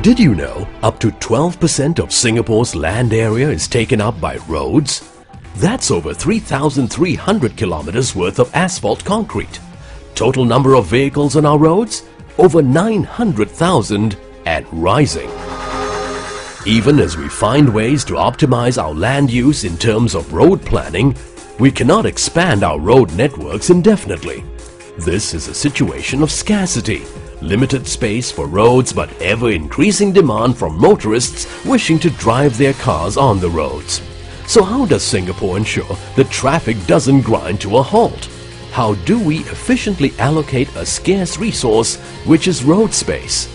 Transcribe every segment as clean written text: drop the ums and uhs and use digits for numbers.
Did you know up to 12% of Singapore's land area is taken up by roads? That's over 3,300 kilometers worth of asphalt concrete. Total number of vehicles on our roads? Over 900,000 and rising. Even as we find ways to optimize our land use in terms of road planning, we cannot expand our road networks indefinitely. This is a situation of scarcity, limited space for roads but ever-increasing demand from motorists wishing to drive their cars on the roads. So how does Singapore ensure that traffic doesn't grind to a halt? How do we efficiently allocate a scarce resource, which is road space?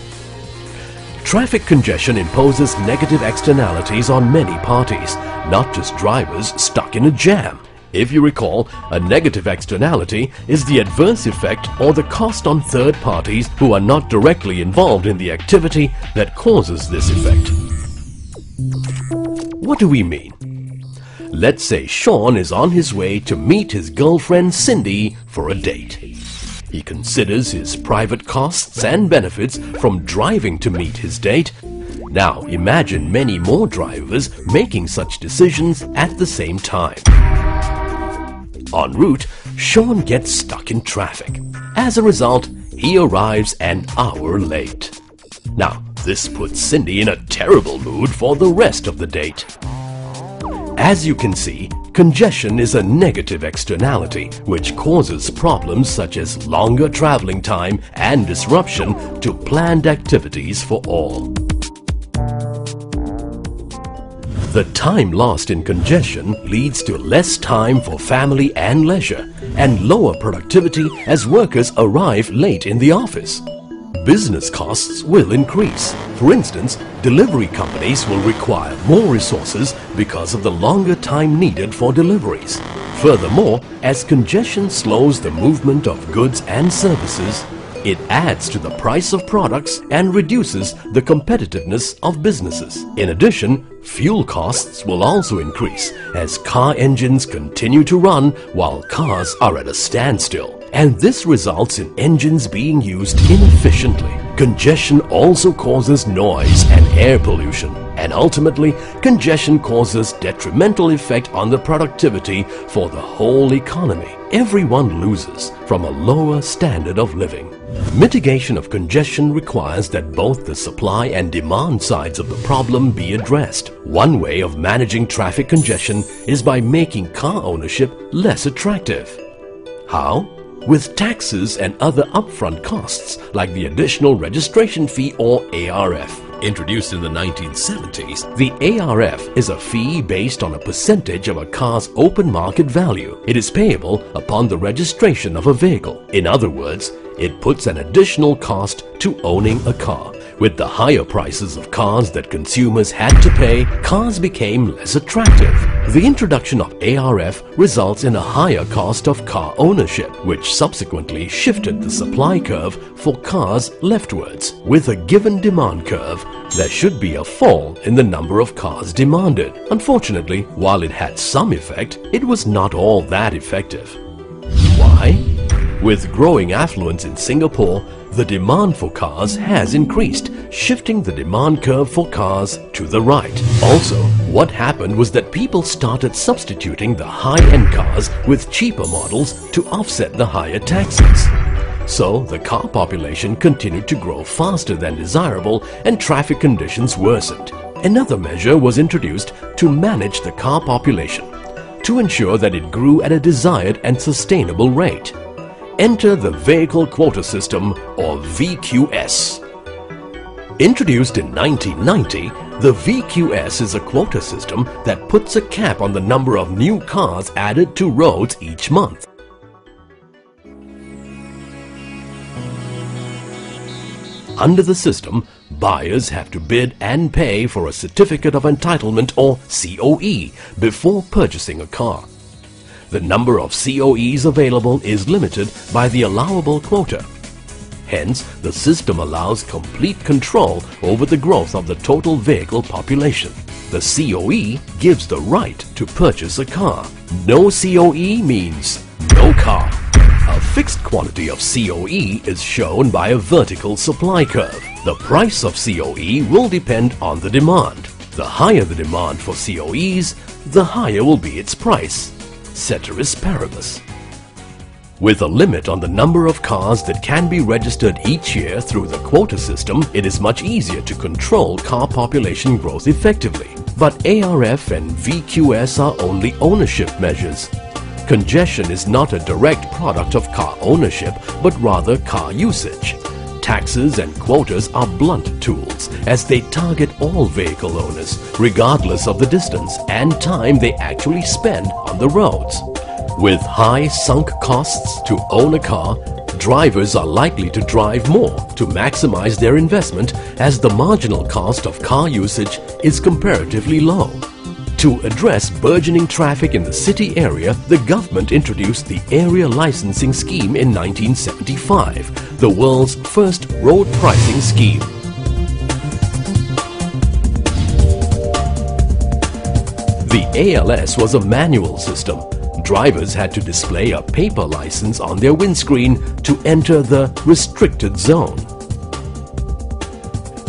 Traffic congestion imposes negative externalities on many parties, not just drivers stuck in a jam. If you recall, a negative externality is the adverse effect or the cost on third parties who are not directly involved in the activity that causes this effect. What do we mean? Let's say Sean is on his way to meet his girlfriend Cindy for a date. He considers his private costs and benefits from driving to meet his date. Now imagine many more drivers making such decisions at the same time. En route, Sean gets stuck in traffic. As a result, he arrives an hour late. Now, this puts Cindy in a terrible mood for the rest of the date. As you can see, congestion is a negative externality which causes problems such as longer traveling time and disruption to planned activities for all. The time lost in congestion leads to less time for family and leisure and lower productivity as workers arrive late in the office. Business costs will increase. For instance, delivery companies will require more resources because of the longer time needed for deliveries. Furthermore, as congestion slows the movement of goods and services, it adds to the price of products and reduces the competitiveness of businesses. In addition, fuel costs will also increase as car engines continue to run while cars are at a standstill. And this results in engines being used inefficiently. Congestion also causes noise and air pollution. And ultimately, congestion causes detrimental effect on the productivity for the whole economy. Everyone loses from a lower standard of living. Mitigation of congestion requires that both the supply and demand sides of the problem be addressed. One way of managing traffic congestion is by making car ownership less attractive. How? With taxes and other upfront costs like the additional registration fee or ARF. Introduced in the 1970s, the ARF is a fee based on a percentage of a car's open market value. It is payable upon the registration of a vehicle. In other words, it puts an additional cost to owning a car. With the higher prices of cars that consumers had to pay, cars became less attractive. The introduction of ARF results in a higher cost of car ownership, which subsequently shifted the supply curve for cars leftwards. With a given demand curve, there should be a fall in the number of cars demanded. Unfortunately, while it had some effect, it was not all that effective. Why? With growing affluence in Singapore, the demand for cars has increased, shifting the demand curve for cars to the right. Also, what happened was that people started substituting the high-end cars with cheaper models to offset the higher taxes. So, the car population continued to grow faster than desirable and traffic conditions worsened. Another measure was introduced to manage the car population, to ensure that it grew at a desired and sustainable rate. Enter the Vehicle Quota System or VQS. Introduced in 1990, the VQS is a quota system that puts a cap on the number of new cars added to roads each month. Under the system, buyers have to bid and pay for a Certificate of Entitlement or COE before purchasing a car. The number of COEs available is limited by the allowable quota. Hence, the system allows complete control over the growth of the total vehicle population. The COE gives the right to purchase a car. No COE means no car. A fixed quantity of COE is shown by a vertical supply curve. The price of COE will depend on the demand. The higher the demand for COEs, the higher will be its price. Ceteris paribus. With a limit on the number of cars that can be registered each year through the quota system, it is much easier to control car population growth effectively. But ARF and VQS are only ownership measures. Congestion is not a direct product of car ownership, but rather car usage. Taxes and quotas are blunt tools as they target all vehicle owners, regardless of the distance and time they actually spend on the roads. With high sunk costs to own a car, drivers are likely to drive more to maximize their investment as the marginal cost of car usage is comparatively low. To address burgeoning traffic in the city area, the government introduced the Area Licensing Scheme in 1975, the world's first road pricing scheme. The ALS was a manual system. Drivers had to display a paper license on their windscreen to enter the restricted zone.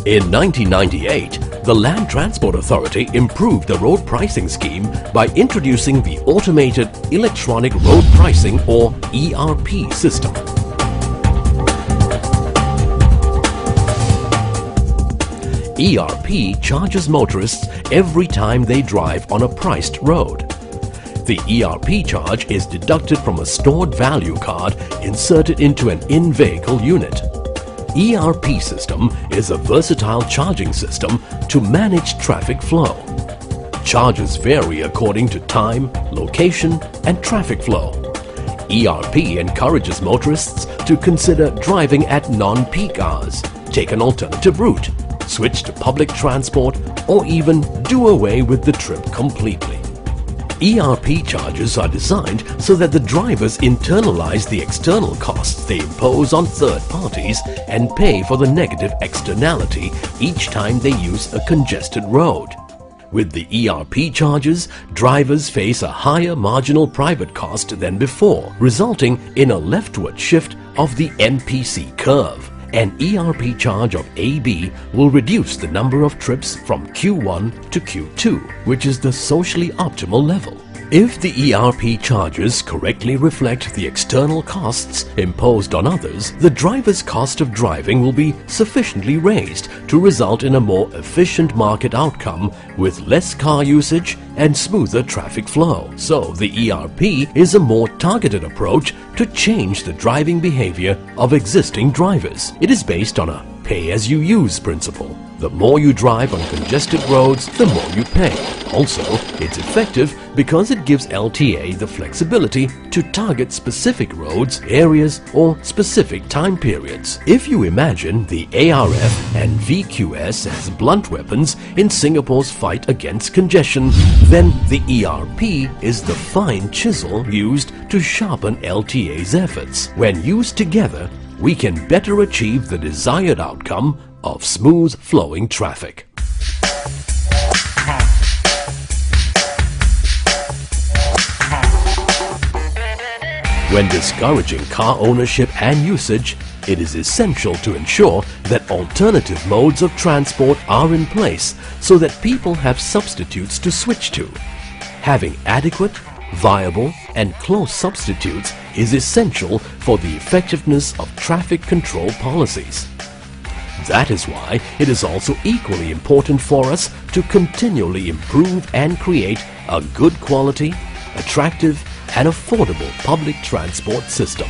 In 1998, the Land Transport Authority improved the road pricing scheme by introducing the Automated Electronic Road Pricing or ERP system. ERP charges motorists every time they drive on a priced road. The ERP charge is deducted from a stored value card inserted into an in-vehicle unit. ERP system is a versatile charging system to manage traffic flow. Charges vary according to time, location, and traffic flow. ERP encourages motorists to consider driving at non-peak hours, take an alternative route, switch to public transport, or even do away with the trip completely. ERP charges are designed so that the drivers internalize the external costs they impose on third parties and pay for the negative externality each time they use a congested road. With the ERP charges, drivers face a higher marginal private cost than before, resulting in a leftward shift of the MPC curve. An ERP charge of AB will reduce the number of trips from Q1 to Q2, which is the socially optimal level. If the ERP charges correctly reflect the external costs imposed on others, the driver's cost of driving will be sufficiently raised to result in a more efficient market outcome with less car usage and smoother traffic flow. So the ERP is a more targeted approach to change the driving behavior of existing drivers. It is based on a pay-as-you-use principle. The more you drive on congested roads, the more you pay. Also, it's effective because it gives LTA the flexibility to target specific roads, areas, or specific time periods. If you imagine the ARF and VQS as blunt weapons in Singapore's fight against congestion, then the ERP is the fine chisel used to sharpen LTA's efforts. When used together, we can better achieve the desired outcome of smooth flowing traffic. When discouraging car ownership and usage, it is essential to ensure that alternative modes of transport are in place so that people have substitutes to switch to. Having adequate, viable, and close substitutes is essential for the effectiveness of traffic control policies. That is why it is also equally important for us to continually improve and create a good quality, attractive, and affordable public transport system.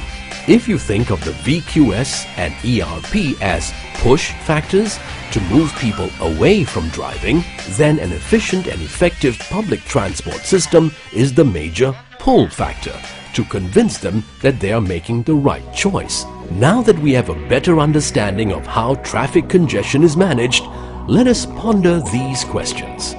If you think of the VQS and ERP as push factors to move people away from driving, then an efficient and effective public transport system is the major pull factor to convince them that they are making the right choice. Now that we have a better understanding of how traffic congestion is managed, let us ponder these questions.